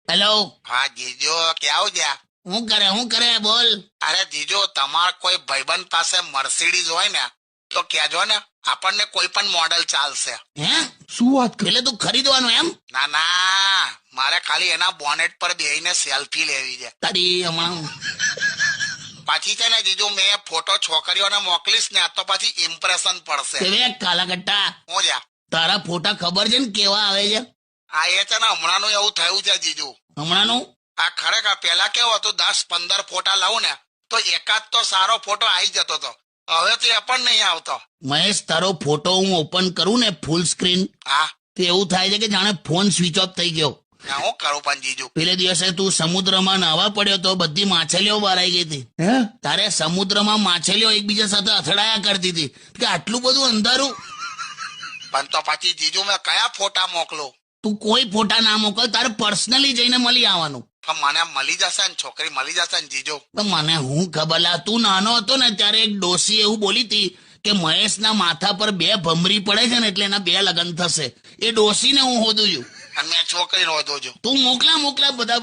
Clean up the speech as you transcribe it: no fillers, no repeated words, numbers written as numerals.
Hello. હા જીજો ક્યાં ગયા? હું કરે બોલ. અરે જીજો તમાર કોઈ ભાઈબંધ પાસે મર્સિડીઝ હોય ને તો કહેજો ને, આપણને કોઈ પણ મોડેલ ચાલશે. હે શું વાત કરે? એટલે તું ખરીદવાનું એમ? ના ના, મારે ખાલી એના બોનેટ પર બેહીને સેલ્ફી લેવી છે. તારી હમણાં પાછી છે ને જીજુ, મેં ફોટો છોકરીઓને મોકલીશ ને તો પછી ઇમ્પ્રેશન પડશે. કેવે કાલાકટ્ટા, હું જા તારા ફોટા ખબર છે ને કેવા આવે છે? આ એ છે ને હમણાંનું એવું થયું છે જીજુ. હમણાંનું આ ખરેખર પેલા કેવું હતું, 10-15 ફોટા લાવું ને તો એકાદ તો સારો ફોટો આવી જતો હતો. હવે તો એ પણ નહીં આવતો. મહેશ, તારો ફોટો હું ઓપન કરું ને ફૂલ સ્ક્રીન, હા, તો એવું થાય છે કે જાણે ફોન સ્વિચ ઓફ થઈ ગયો. હું કરું પણ જીજુ? પેલે દિવસે તું સમુદ્રમાં નાહવા પડ્યો તો બધી માછલીઓ બહાર આવી ગઈ હતી. હે? તારે સમુદ્રમાં માછલીઓ એકબીજા સાથે અથડાયા કરતી હતી કે આટલું બધું અંધારું. પણ તો પછી જીજુ મેં કયા ફોટા મોકલું? તું કોઈ ફોટા ના મોકલ, તારે પર્સનલી જઈને મળી આવવાનું. પણ મને મળી જશે ને, છોકરી મળી જશે ને જીજુ? તો મને હું ખબર, લા તું નાનો હતો ને ત્યારે એક ડોસી એવું બોલી હતી કે મહેશના માથા પર 2 ભમરી પડે છે ને એટલે એના 2 લગ્ન થશે. એ ડોસીને હું હોદું છું. અને મેં છોકરી નોંધો છું. તું મોકલા બધા